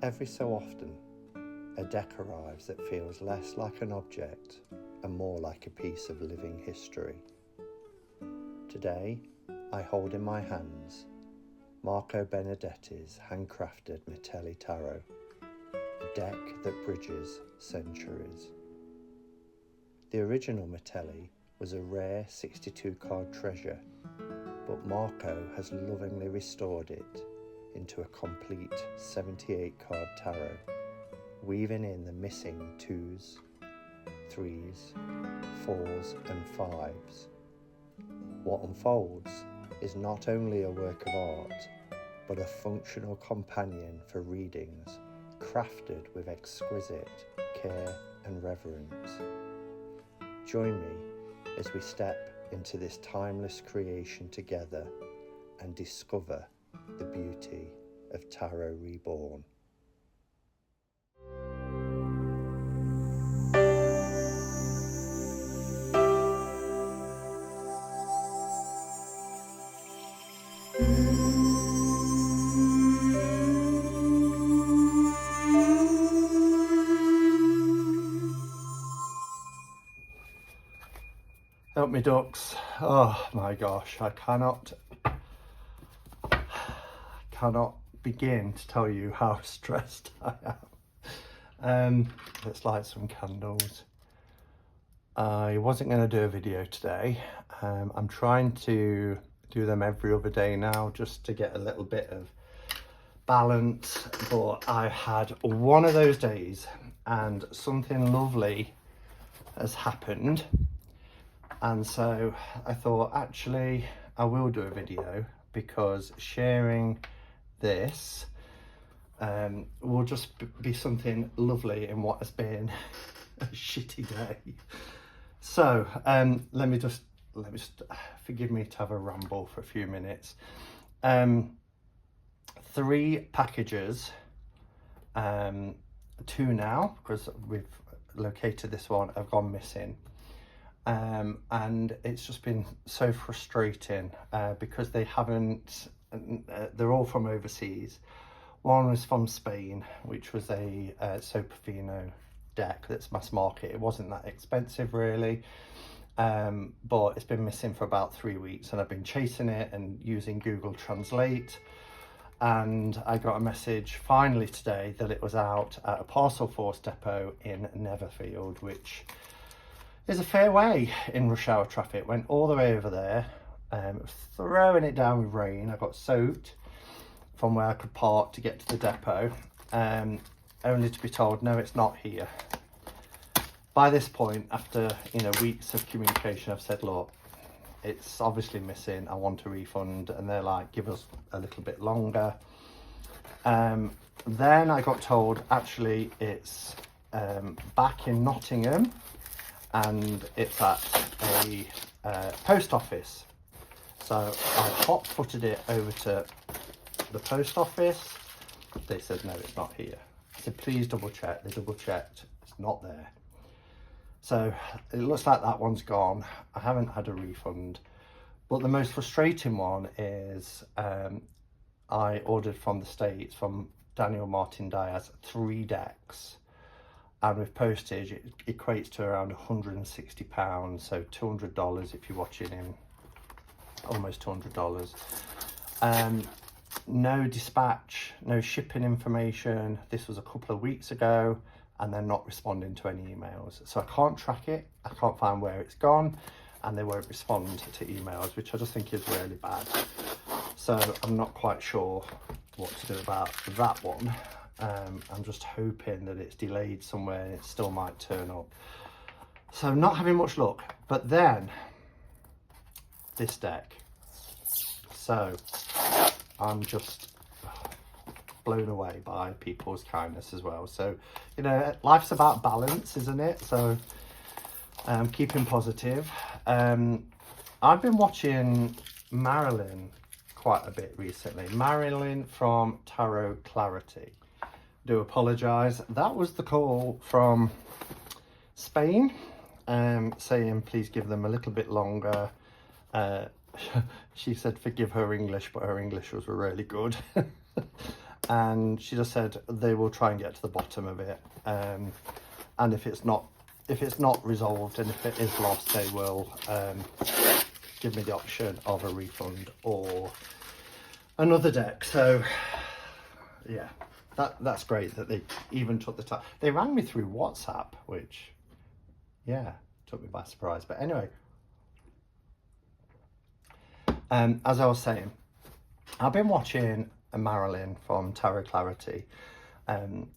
Every so often, a deck arrives that feels less like an object and more like a piece of living history. Today, I hold in my hands Marco Benedetti's handcrafted Mitelli tarot, a deck that bridges centuries. The original Mitelli was a rare 62-card treasure, but Marco has lovingly restored it into a complete 78-card tarot, weaving in the missing 2s, 3s, 4s and 5s. What unfolds is not only a work of art, but a functional companion for readings crafted with exquisite care and reverence. Join me as we step into this timeless creation together and discover the beauty of Tarot Reborn. Help me, ducks. Oh my gosh, I cannot begin to tell you how stressed I am. Let's light some candles. I wasn't going to do a video today. I'm trying to do them every other day now just to get a little bit of balance, but I had one of those days and something lovely has happened. And so I thought, actually, I will do a video because sharing this will just be something lovely in what has been a shitty day. So let me just forgive me to have a ramble for a few minutes. 3 packages, 2 now because we've located this one, have gone missing. And it's just been so frustrating because they haven't, they're all from overseas. One was from Spain, which was a Sopafino deck that's mass market. It wasn't that expensive really, but it's been missing for about 3 weeks and I've been chasing it and using Google Translate. And I got a message finally today that it was out at a Parcel Force depot in Netherfield, which is a fair way in rush hour traffic. Went all the way over there, was throwing it down with rain. I got soaked from where I could park to get to the depot, only to be told, no, it's not here. By this point, after weeks of communication, I've said, look, it's obviously missing, I want a refund, and they're like, give us a little bit longer. Then I got told, actually, it's back in Nottingham, and it's at a post office. So I hot-footed it over to the post office. They said, no, it's not here. I said, please double check. They double checked, it's not there. So it looks like that one's gone. I haven't had a refund. But the most frustrating one is I ordered from the States, from Daniel Martin Diaz, 3 decks. And with postage, it equates to around £160, so $200 if you're watching in, almost $200. No dispatch, no shipping information. This was a couple of weeks ago, and they're not responding to any emails. So I can't track it, I can't find where it's gone, and they won't respond to emails, which I just think is really bad. So I'm not quite sure what to do about that one. I'm just hoping that it's delayed somewhere and it still might turn up. So not having much luck. But then this deck. So I'm just blown away by people's kindness as well. So life's about balance, isn't it? So keeping positive. I've been watching Marilyn quite a bit recently. Marilyn from Tarot Clarity. Do apologise. That was the call from Spain, saying please give them a little bit longer. She said forgive her English, but her English was really good. and she just said they will try and get to the bottom of it, and if it's not resolved and if it is lost, they will give me the option of a refund or another deck. So yeah, that's great that they even took the time. They rang me through WhatsApp, which, yeah, took me by surprise. But anyway, as I was saying, I've been watching Marilyn from Tarot Clarity, and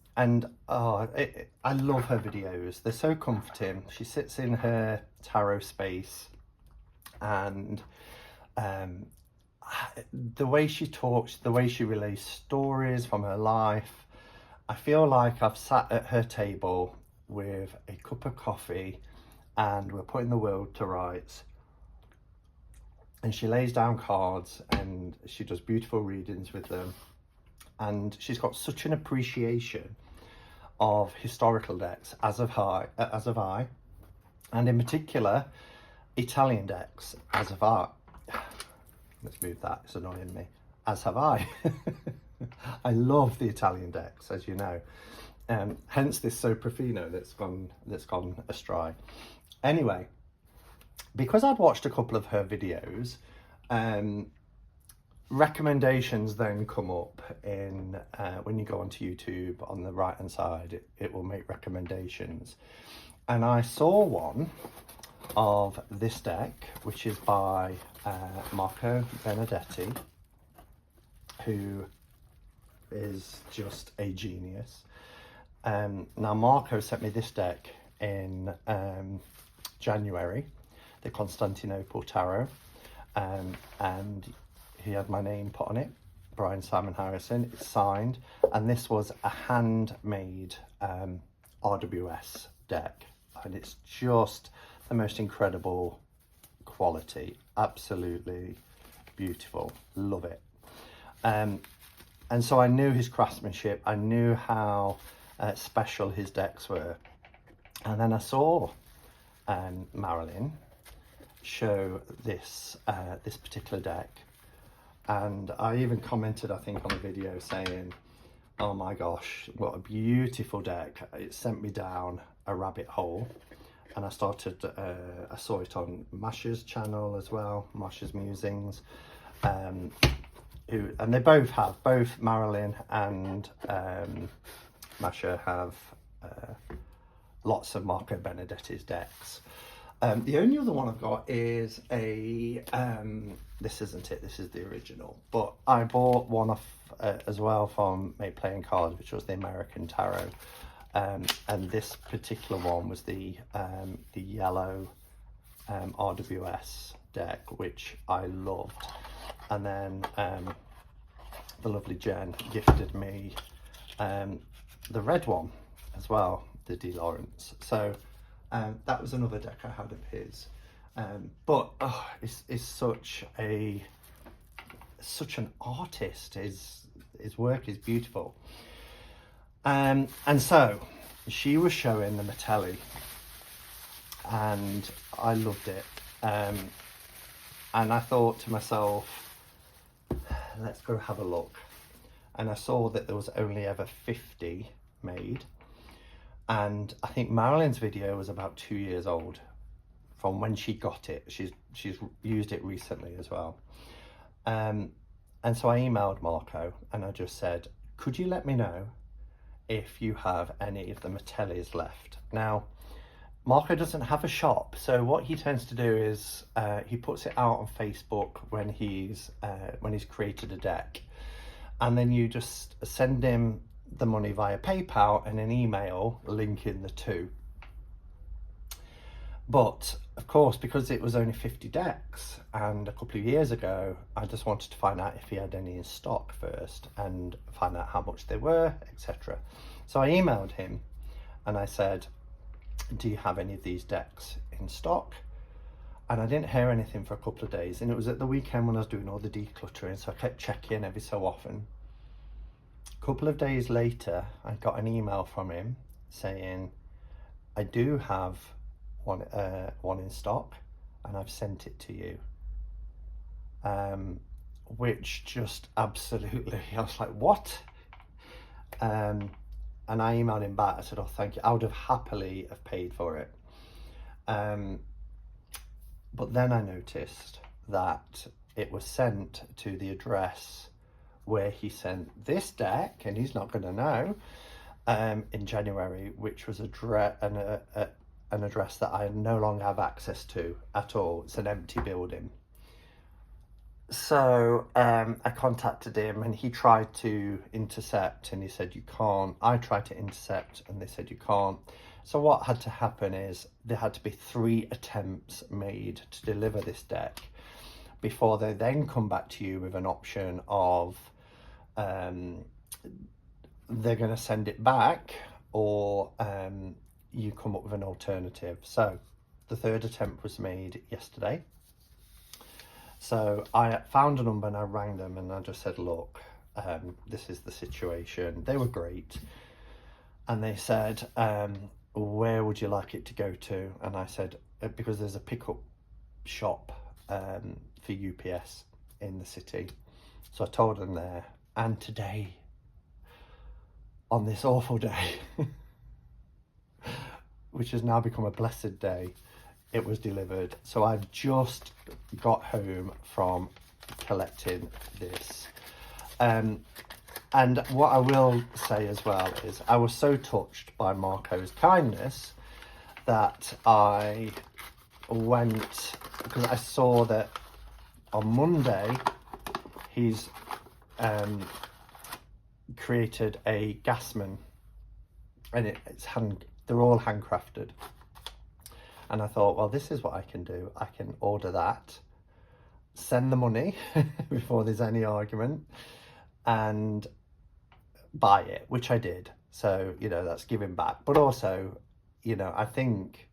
I love her videos. They're so comforting. She sits in her tarot space, and the way she talks, the way she relays stories from her life, I feel like I've sat at her table with a cup of coffee and we're putting the world to rights, and she lays down cards and she does beautiful readings with them, and she's got such an appreciation of historical decks, as have I, and in particular Italian decks, as have I. Let's move that, it's annoying me. As have I. I love the Italian decks, as you know. Hence this Soprafino that's gone astray. Anyway, because I'd watched a couple of her videos, recommendations then come up in when you go onto YouTube. On the right hand side, it will make recommendations, and I saw one of this deck, which is by Marco Benedetti, who is just a genius. Now Marco sent me this deck in January, the Constantinople Tarot, and he had my name put on it, Brian Simon Harrison. It's signed, and this was a handmade RWS deck, and it's just the most incredible quality, absolutely beautiful, love it. And so I knew his craftsmanship, I knew how special his decks were, and then I saw Marilyn show this this particular deck, and I even commented, I think, on the video saying, oh my gosh, what a beautiful deck. It sent me down a rabbit hole, and I started I saw it on Masha's channel as well, Masha's Musings, and they both Marilyn and Masha have lots of Marco Benedetti's decks. The only other one I've got is a this isn't it, this is the original, but I bought one off as well from Made Playing Cards, which was the American Tarot, and this particular one was the yellow RWS deck, which I loved. And then the lovely Jen gifted me the red one as well, the De Lawrence. So that was another deck I had of his. But it's such an artist. His work is beautiful. And so she was showing the Mitelli, and I loved it. And I thought to myself, let's go have a look. And I saw that there was only ever 50 made, and I think Marilyn's video was about 2 years old from when she got it. She's used it recently as well. And so I emailed Marco and I just said, could you let me know if you have any of the Matellis left? Now, Marco doesn't have a shop, so what he tends to do is he puts it out on Facebook when he's created a deck, and then you just send him the money via PayPal and an email linking the two. But of course, because it was only 50 decks, and a couple of years ago, I just wanted to find out if he had any in stock first and find out how much they were, etc. So I emailed him and I said, do you have any of these decks in stock? And I didn't hear anything for a couple of days, and it was at the weekend when I was doing all the decluttering, so I kept checking every so often. A couple of days later, I got an email from him saying, I do have one in stock and I've sent it to you. Which just absolutely, I was like, what? And I emailed him back. I said, oh, thank you. I would have happily have paid for it. But then I noticed that it was sent to the address where he sent this deck, and he's not going to know, in January, which was an address that I no longer have access to at all. It's an empty building. So I contacted him, and he tried to intercept, and he said you can't. I tried to intercept, and they said you can't. So what had to happen is there had to be 3 attempts made to deliver this deck before they then come back to you with an option of they're going to send it back, or you come up with an alternative. So the 3rd attempt was made yesterday. So I found a number and I rang them, and I just said, look, this is the situation. They were great. And they said, where would you like it to go to? And I said, because there's a pickup shop for UPS in the city. So I told them there. And today, on this awful day, which has now become a blessed day, it was delivered. So I've just got home from collecting this. And what I will say as well is I was so touched by Marco's kindness that I went, because I saw that on Monday he's created a gasman, and they're all handcrafted. And I thought, well, this is what I can do. I can order that, send the money before there's any argument, and buy it, which I did. So, you know, that's giving back. But also, you know, I think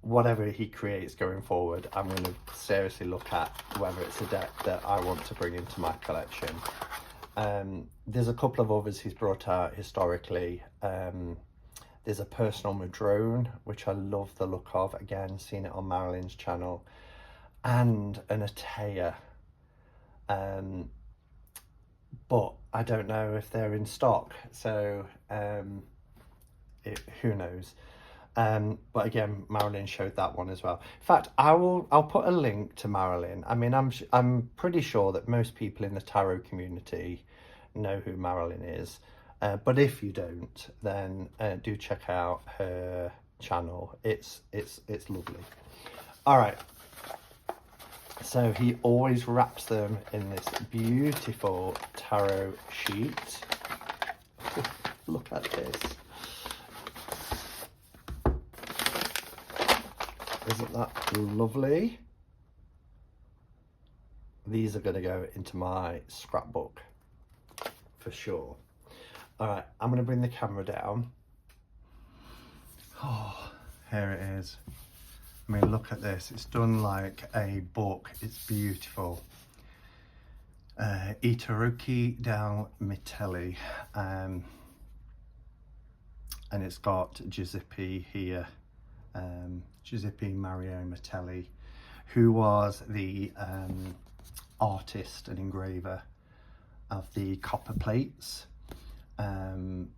whatever he creates going forward, I'm going to seriously look at whether it's a deck that I want to bring into my collection. There's a couple of others he's brought out historically. There's a personal madrone, which I love the look of. Again, seen it on Marilyn's channel. And an Ataya. But I don't know if they're in stock. So who knows? But again, Marilyn showed that one as well. In fact, I'll put a link to Marilyn. I mean, I'm pretty sure that most people in the tarot community know who Marilyn is. But if you don't, then do check out her channel. It's lovely. All right. So he always wraps them in this beautiful tarot sheet. Look at this. Isn't that lovely? These are going to go into my scrapbook for sure. All right, I'm going to bring the camera down. Oh, here it is. I mean, look at this. It's done like a book. It's beautiful. Itaruki del Mitelli. And it's got Giuseppe here. Giuseppe Mario Matelli, who was the artist and engraver of the copper plates. And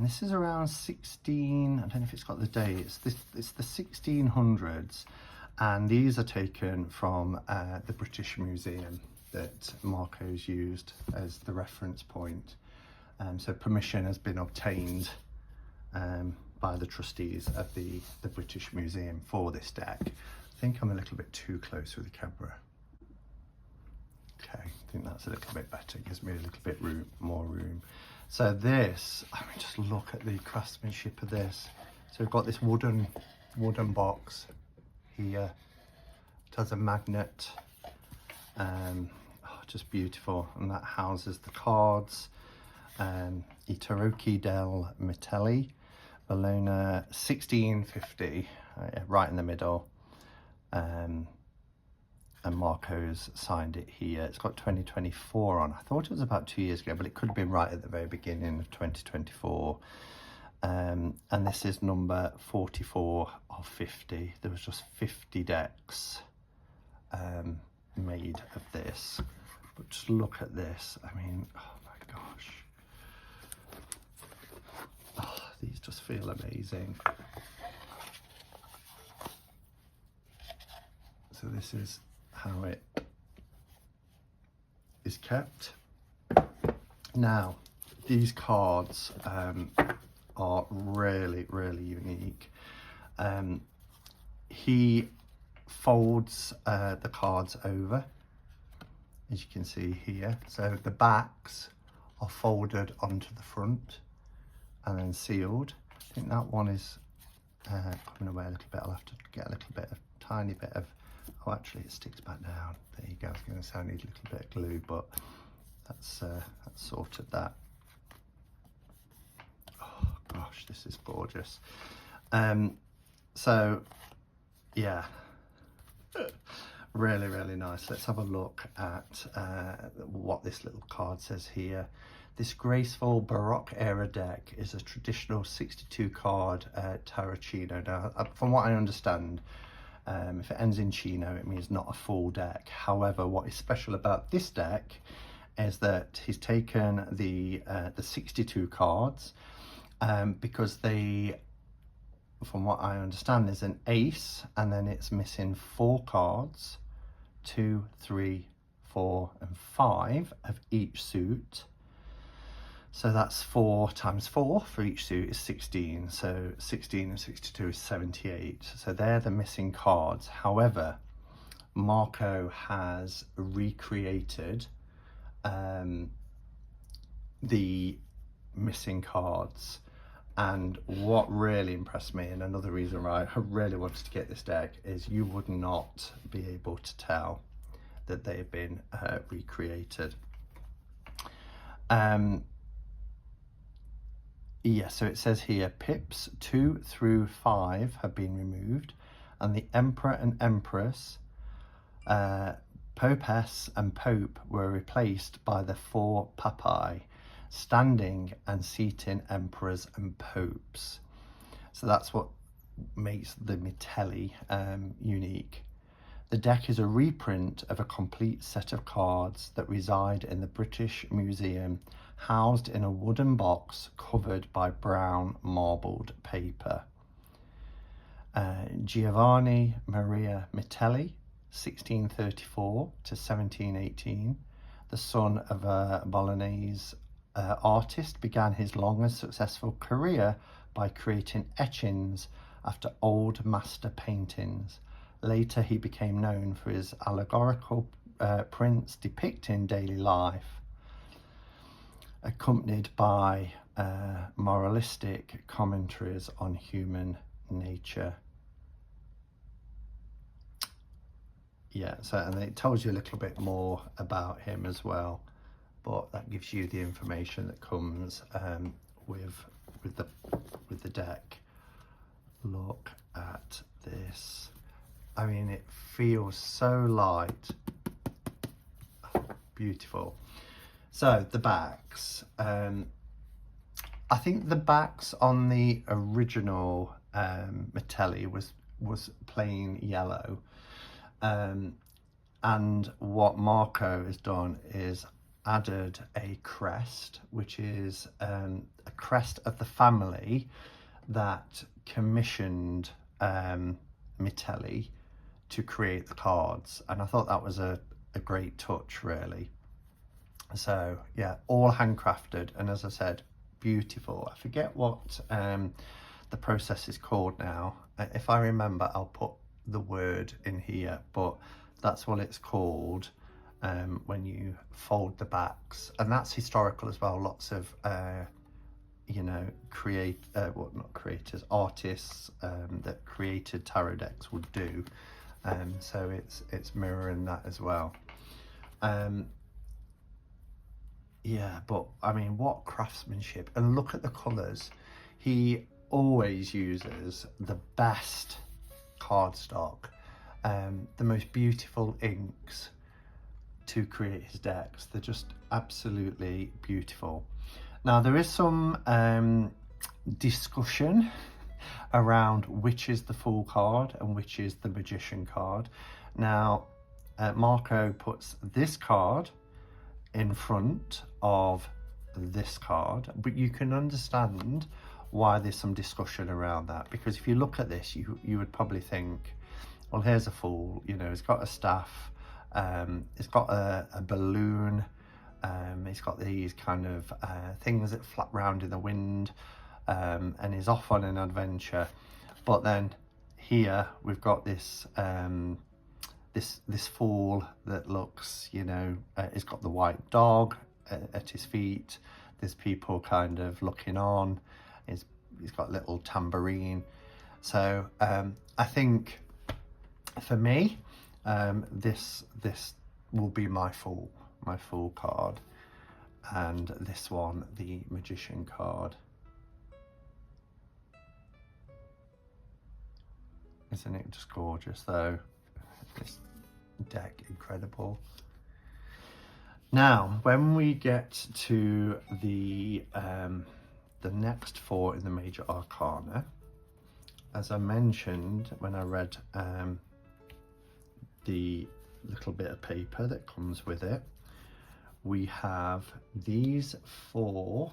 this is around 16, I don't know if it's got the date, it's the 1600s, and these are taken from the British Museum that Marco's used as the reference point. So permission has been obtained by the trustees of the British Museum for this deck. I think I'm a little bit too close with the camera. Okay, I think that's a little bit better, gives me a little bit more room. So this, I mean, just look at the craftsmanship of this. So we've got this wooden box here. It has a magnet, just beautiful. And that houses the cards. Itaruki del Mitelli, Bologna, 1650, right in the middle. And Marco's signed it here. It's got 2024 on. I thought it was about 2 years ago, but it could have been right at the very beginning of 2024. And this is number 44 of 50. There was just 50 decks made of this. But just look at this. I mean, oh my gosh. Oh, these just feel amazing. So this is how it is kept. Now, these cards are really, really unique. He folds the cards over, as you can see here. So the backs are folded onto the front and then sealed. I think that one is coming away a little bit. I'll have to get a little bit of, tiny bit of, oh actually it sticks back down. There you go. I was going to say I need a little bit of glue, but that's sorted that. Oh gosh, this is gorgeous. So yeah, really, really nice. Let's have a look at what this little card says here. This graceful Baroque era deck is a traditional 62 card Tarocchino. Now, from what I understand, if it ends in Chino, it means not a full deck. However, what is special about this deck is that he's taken the 62 cards because they, from what I understand, there's an ace and then it's missing 4 cards, 2, 3, 4 and 5 of each suit. So that's 4 times 4 for each suit is 16. So 16 and 62 is 78. So they're the missing cards. However, Marco has recreated the missing cards. And what really impressed me, and another reason why I really wanted to get this deck, is you would not be able to tell that they have been recreated. Yeah, so it says here, pips 2 through 5 have been removed, and the Emperor and Empress, Popess and Pope were replaced by the 4 Papae, standing and seating emperors and popes. So that's what makes the Mitelli unique. The deck is a reprint of a complete set of cards that reside in the British Museum, housed in a wooden box covered by brown marbled paper. Giovanni Maria Mitelli, 1634 to 1718, the son of a Bolognese artist, began his long and successful career by creating etchings after old master paintings. Later he became known for his allegorical prints depicting daily life, accompanied by moralistic commentaries on human nature. Yeah, so and it tells you a little bit more about him as well, but that gives you the information that comes with the deck. Look at this. I mean, it feels so light. Beautiful. So the backs. I think the backs on the original Matelli was plain yellow. And what Marco has done is added a crest, which is a crest of the family that commissioned Mitelli to create the cards, and I thought that was a great touch, really. So yeah, all handcrafted, and as I said, beautiful. I forget what the process is called now. If I remember, I'll put the word in here, but that's what it's called when you fold the backs, and that's historical as well. Lots of you know, artists that created tarot decks would do. So it's mirroring that as well. Yeah, but I mean, what craftsmanship, and look at the colours. He always uses the best cardstock, the most beautiful inks to create his decks. They're just absolutely beautiful. Now there is some discussion around which is the Fool card and which is the Magician card. Now Marco puts this card in front of this card, but you can understand why there's some discussion around that, because if you look at this, you would probably think, well, here's a fool, you know, he's got a staff, he's got a balloon, he's got these kind of things that flap round in the wind, and he's off on an adventure. But then here we've got this this fool that looks, you know, he's got the white dog at his feet. There's people kind of looking on. He's got a little tambourine. So I think for me, this will be my fool card, and this one, the magician card. Isn't it just gorgeous though? This deck, incredible. Now, when we get to the next 4 in the major arcana, as I mentioned when I read the little bit of paper that comes with it, we have these 4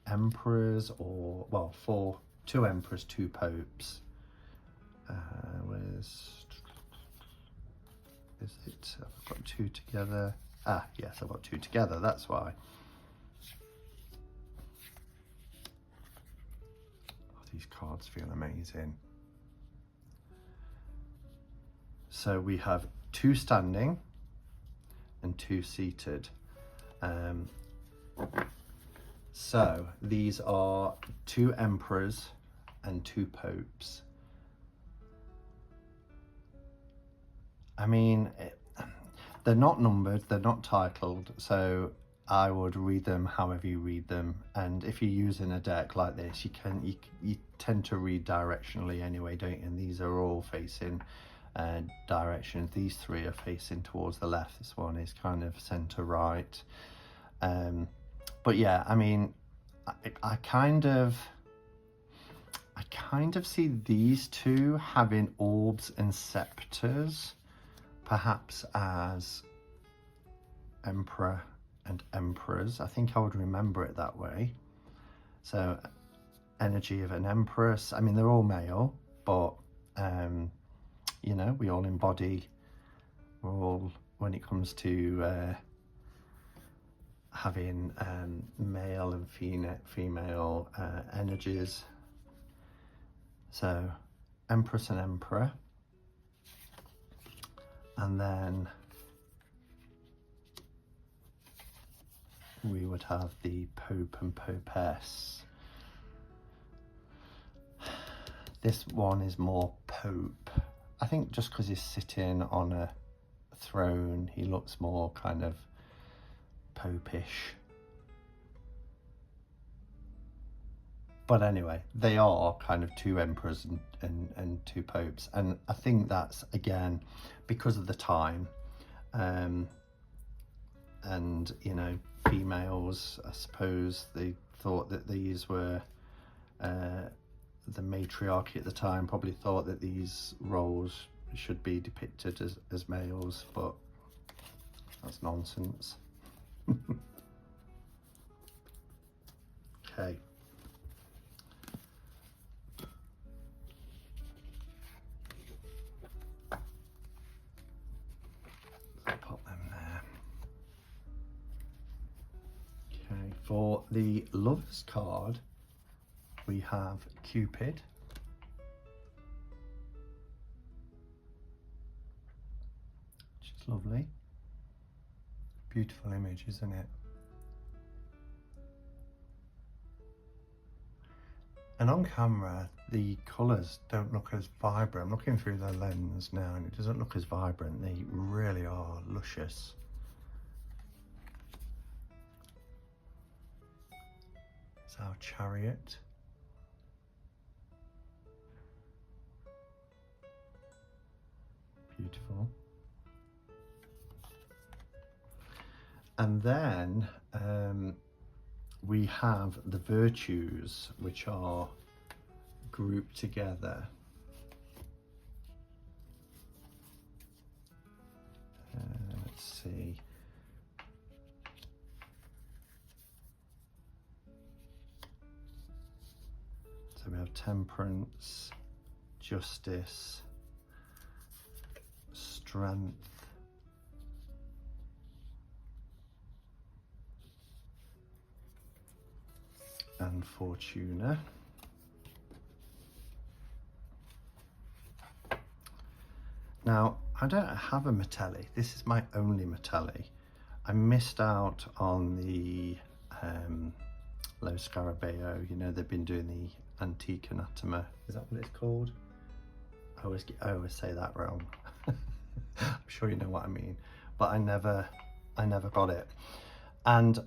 emperors, or well, 2 emperors, 2 popes. Is it? I've got 2 together. Ah, yes, I've got 2 together. That's why. Oh, these cards feel amazing. So we have 2 standing and 2 seated. So these are 2 emperors and 2 popes. I mean, they're not numbered, they're not titled, so I would read them however you read them. And if you're using a deck like this, you tend to read directionally anyway, don't you? And these are all facing directions. These 3 are facing towards the left. This one is kind of center right. But yeah, I mean, I kind of see these 2 having orbs and scepters, perhaps as emperor and emperors. I think I would remember it that way. So energy of an empress. I mean, they're all male, but you know, we all embody, we're all, when it comes to having male and female energies. So empress and emperor. And then we would have the Pope and Popess. This one is more Pope. I think just because he's sitting on a throne, he looks more kind of popish. But anyway, they are kind of 2 emperors and 2 popes. And I think that's, again, because of the time. And, you know, females, I suppose they thought that these were, the matriarchy at the time probably thought that these roles should be depicted as males, but that's nonsense. Okay. Pop them there. Okay, for the Lovers card, we have Cupid. Which is lovely. Beautiful image, isn't it? And on camera, the colours don't look as vibrant. I'm looking through the lens now and it doesn't look as vibrant. They really are luscious. It's our Chariot. Beautiful. And then we have the Virtues, which are grouped together. see. So we have temperance, justice, strength, and Fortuna. Now, I don't have a Mitelli. This is my only Mitelli. I missed out on the Lo Scarabeo. You know, they've been doing the Antique Anatema. Is that what it's called? I always say that wrong. I'm sure you know what I mean. But I never got it. And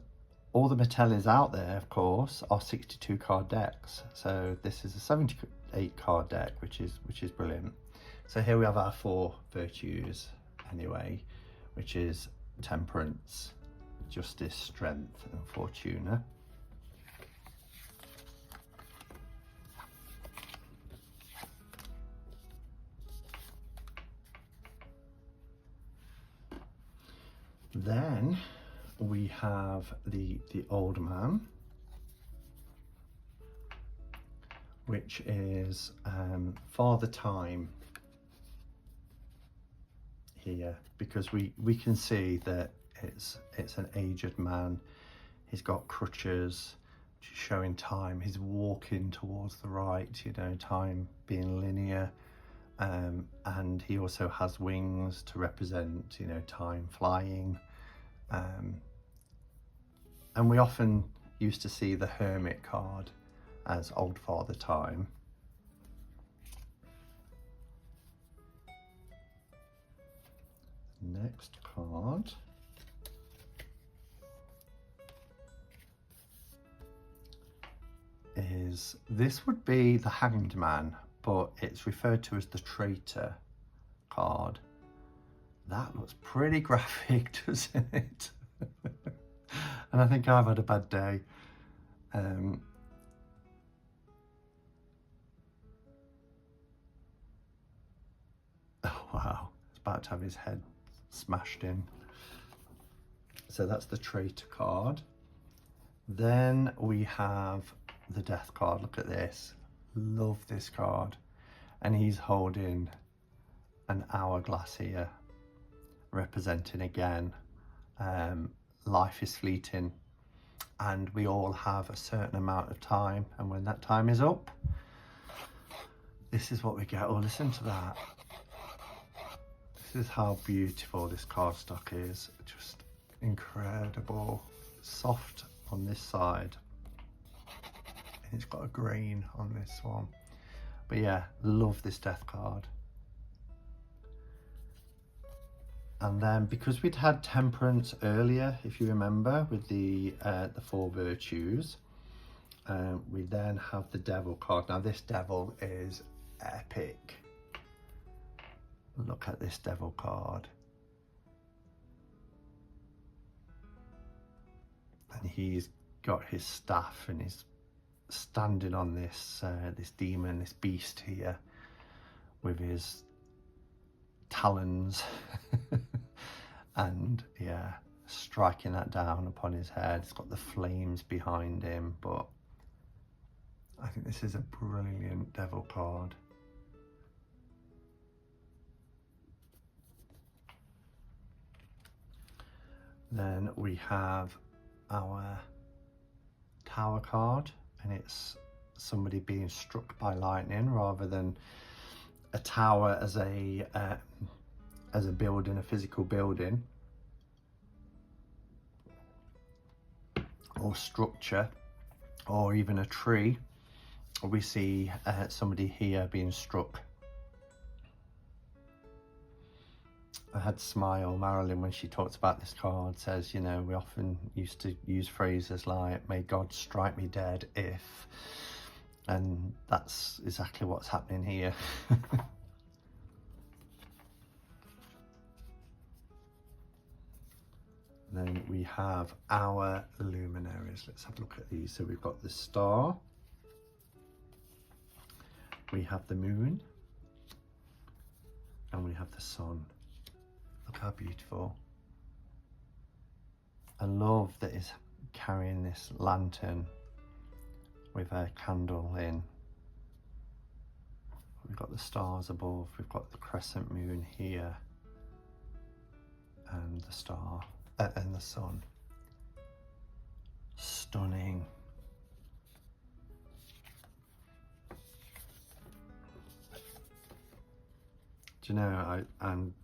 all the Matellis out there, of course, are 62 card decks. So this is a 78 card deck, which is brilliant. So here we have our 4 virtues anyway, which is temperance, justice, strength, and Fortuna. Then we have the old man, which is Father Time here, because we can see that it's an aged man. He's got crutches, showing time. He's walking towards the right, you know, time being linear, and he also has wings to represent, you know, time flying. And we often used to see the Hermit card as Old Father Time. Next card is, this would be the Hanged Man, but it's referred to as the Traitor card. That looks pretty graphic, doesn't it? And I think I've had a bad day. Oh wow, he's about to have his head smashed in. So that's the Traitor card. Then we have the Death card. Look at this. Love this card. And he's holding an hourglass here, representing again life is fleeting, and we all have a certain amount of time, and when that time is up, this is what we get. Oh, listen to that. This is how beautiful this cardstock is. Just incredible. Soft on this side, and it's got a grain on this one. But yeah, love this Death card. And then, because we'd had temperance earlier, if you remember, with the 4 virtues, we then have the Devil card. Now this Devil is epic. Look at this Devil card. And he's got his staff and he's standing on this this demon, this beast here, with his talons and yeah, striking that down upon his head. It's got the flames behind him, but I think this is a brilliant Devil card. Then we have our Tower card, and it's somebody being struck by lightning, rather than a tower as a building, a physical building or structure, or even a tree. We see somebody here being struck. I had Smile, Marilyn, when she talks about this card, says, you know, we often used to use phrases like, may God strike me dead if, and that's exactly what's happening here. Then we have our luminaries. Let's have a look at these. So we've got the star, we have the moon, and we have the sun. Look how beautiful. I love that it's carrying this lantern with a candle in. We've got the stars above, we've got the crescent moon here, and the star and the sun. Stunning. Do you know, I'm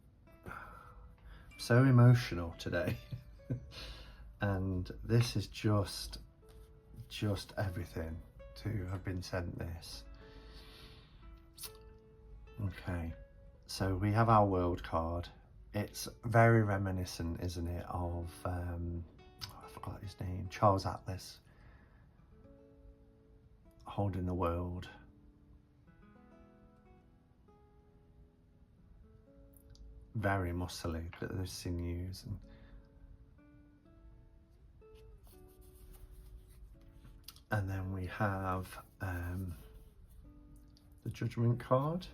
so emotional today. And this is just everything to have been sent this. Okay, so we have our world card. It's very reminiscent, isn't it, of I forgot his name, Charles Atlas, holding the world. Very muscly, look at those sinews. And then we have the Judgment card.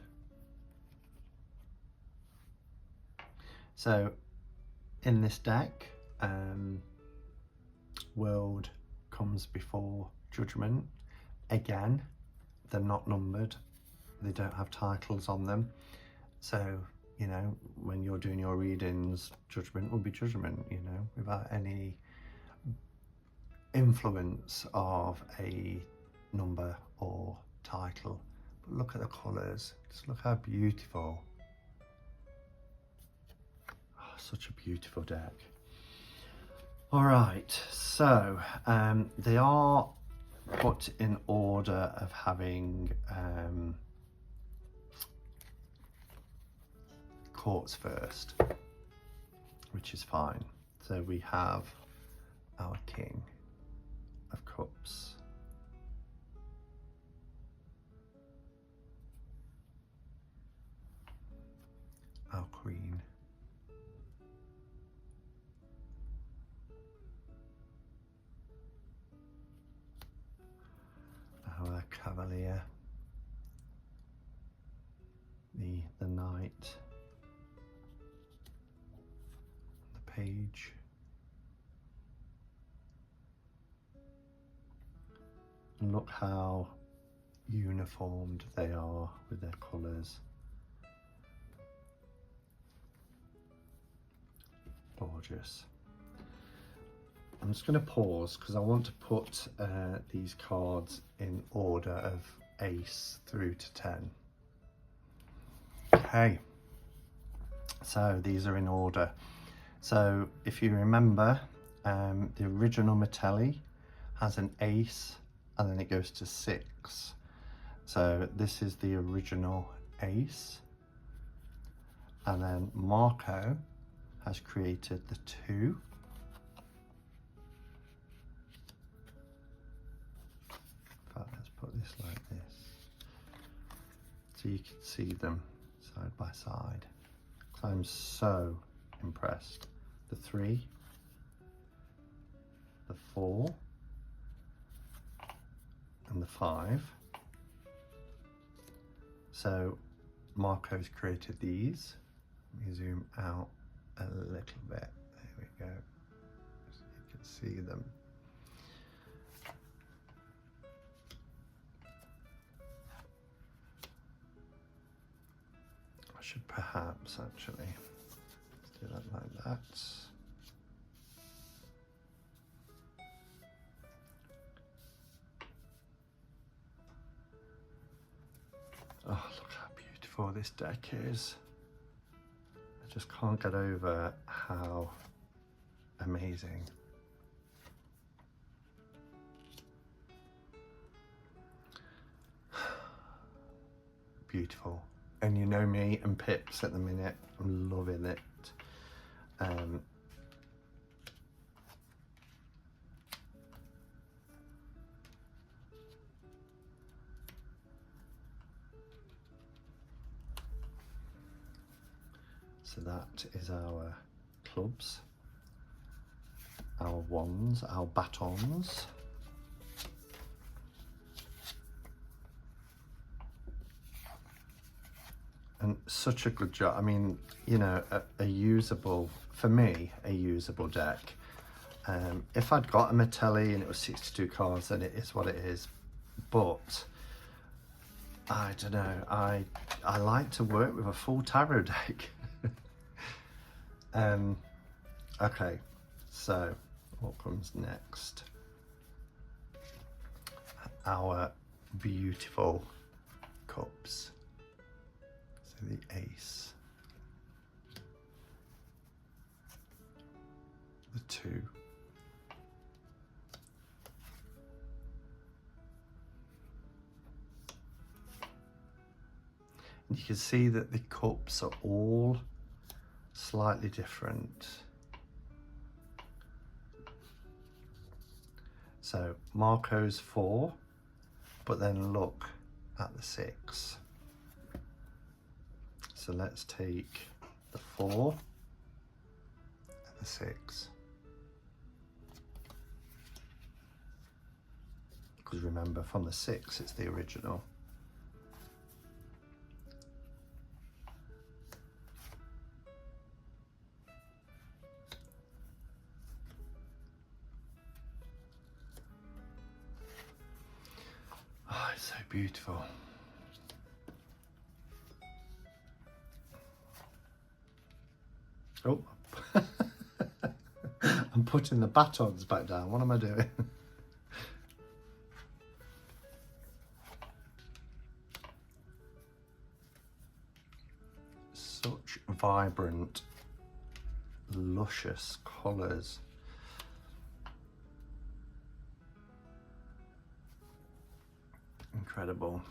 So in this deck, world comes before Judgment. Again, they're not numbered, they don't have titles on them. So, you know, when you're doing your readings, Judgment will be Judgment, you know, without any influence of a number or title. But look at the colours, just look how beautiful. Oh, such a beautiful deck. All right, so they are put in order of having courts first, which is fine. So we have our King of Cups, our Queen, our Cavalier, the Knight, the Page, and look how uniformed they are with their colours. Gorgeous. I'm just going to pause because I want to put these cards in order of ace through to 10. Okay, so these are in order. So if you remember, the original Mitelli has an ace and then it goes to 6. So this is the original ace, and then Marco has created the 2. In fact, let's put this like this so you can see them side by side. I'm so impressed. The 3, the 4, and the 5. So Marco's created these. Let me zoom out a little bit. There we go. So you can see them. I should perhaps actually do that like that. Oh, look how beautiful this deck is. I just can't get over how amazing. Beautiful. And you know me and Pips at the minute, I'm loving it. So that is our clubs, our wands, our batons. And such a good job. I mean, you know, a usable, for me, a usable deck. If I'd got a Mitelli and it was 62 cards, then it is what it is. But I don't know, I like to work with a full tarot deck. Okay, so what comes next? Our beautiful cups. So the ace, the 2, and you can see that the cups are all slightly different. So Marco's 4, but then look at the 6. So let's take the 4 and the 6. Because remember, from the 6 it's the original. Oh, it's so beautiful. Oh, I'm putting the batons back down. What am I doing? Such vibrant, luscious colours. Incredible.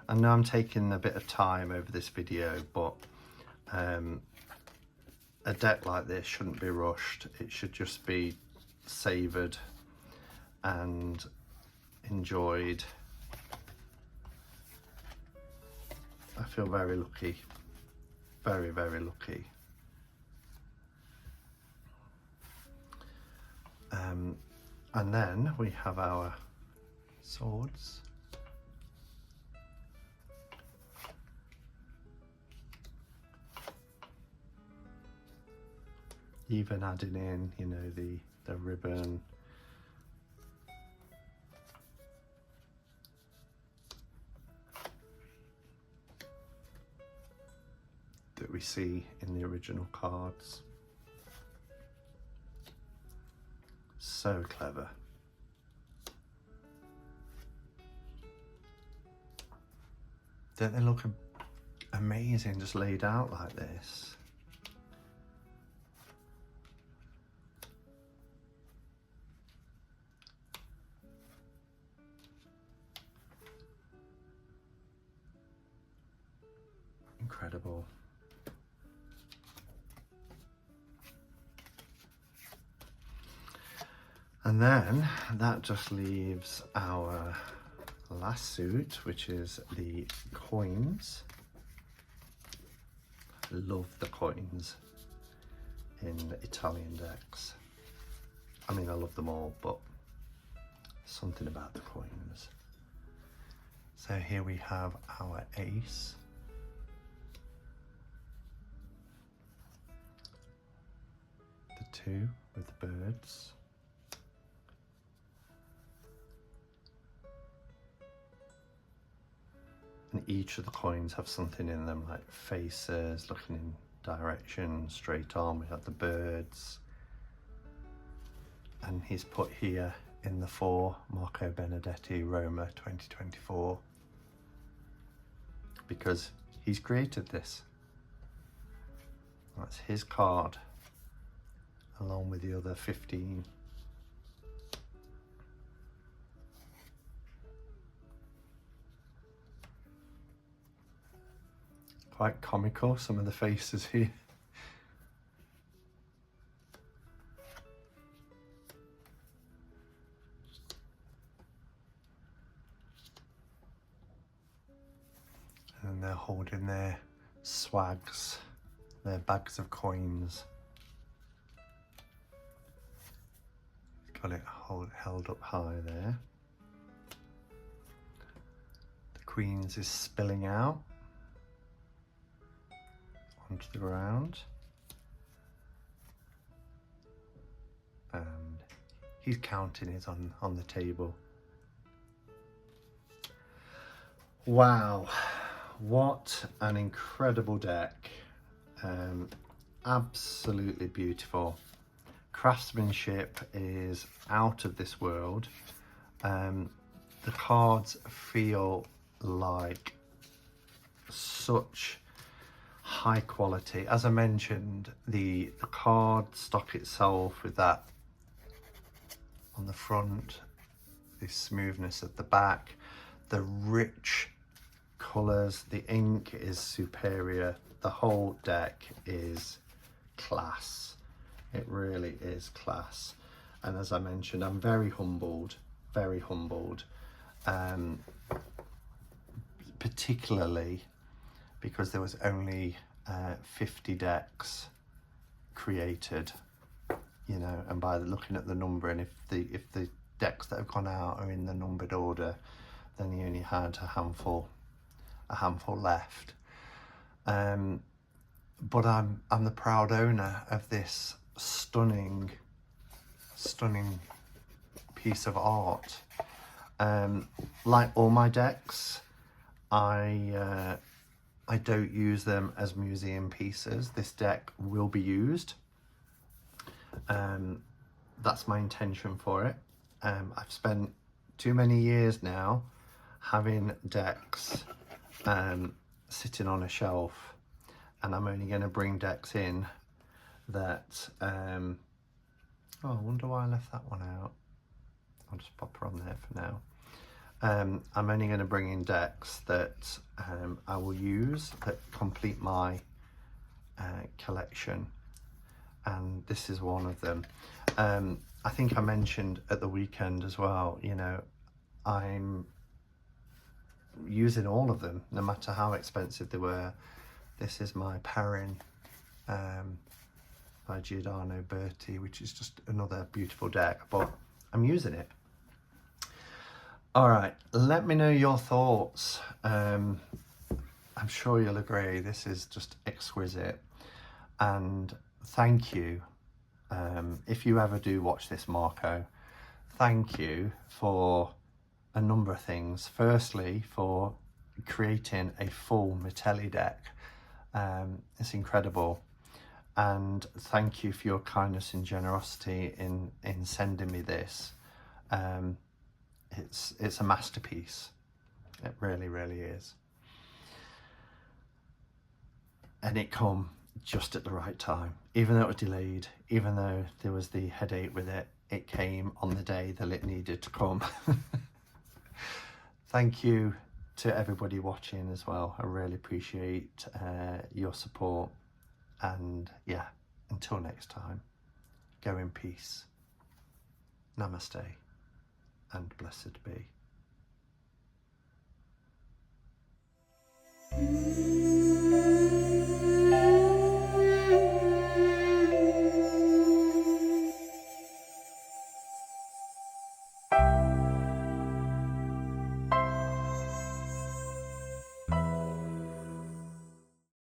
I know I'm taking a bit of time over this video, but a deck like this shouldn't be rushed. It should just be savoured and enjoyed. I feel very lucky, very, very lucky. And then we have our swords. Even adding in, you know, the ribbon. That we see in the original cards. So clever. Don't they look amazing just laid out like this? Incredible. And then that just leaves our last suit, which is the coins. Love the coins in Italian decks. I mean, I love them all, but something about the coins. So here we have our ace. The 2 with the birds. And each of the coins have something in them, like faces, looking in direction, straight on. We have the birds. And he's put here in the 4, Marco Benedetti, Roma 2024. Because he's created this. That's his card, along with the other 15. Quite comical, some of the faces here. And they're holding their swags, their bags of coins. Got it held up high there. The Queen's is spilling out onto the ground. He's counting it on the table. Wow, what an incredible deck. Absolutely beautiful. Craftsmanship is out of this world. The cards feel like such high quality. As I mentioned, the card stock itself with that on the front, the smoothness at the back, the rich colours, the ink is superior. The whole deck is class. It really is class. And as I mentioned, I'm very humbled, particularly because there was only 50 decks created, you know, and by looking at the number, and if the decks that have gone out are in the numbered order, then he only had a handful left. But I'm the proud owner of this stunning piece of art. Like all my decks, I don't use them as museum pieces. This deck will be used. That's my intention for it. I've spent too many years now having decks sitting on a shelf, and I'm only going to bring decks in that oh, I wonder why I left that one out. I'll just pop her on there for now. I'm only going to bring in decks that I will use that complete my collection, and this is one of them. I think I mentioned at the weekend as well, you know, I'm using all of them, no matter how expensive they were. This is my Perrin by Giordano Berti, which is just another beautiful deck, but I'm using it. All right, let me know your thoughts. I'm sure you'll agree, this is just exquisite. And thank you, if you ever do watch this, Marco, thank you for a number of things. Firstly, for creating a full Mitelli deck. It's incredible. And thank you for your kindness and generosity in sending me this. It's a masterpiece. It really, really is. And it come just at the right time. Even though it was delayed, even though there was the headache with it, it came on the day that it needed to come. Thank you to everybody watching as well. I really appreciate your support. And yeah, until next time, go in peace. Namaste and blessed be.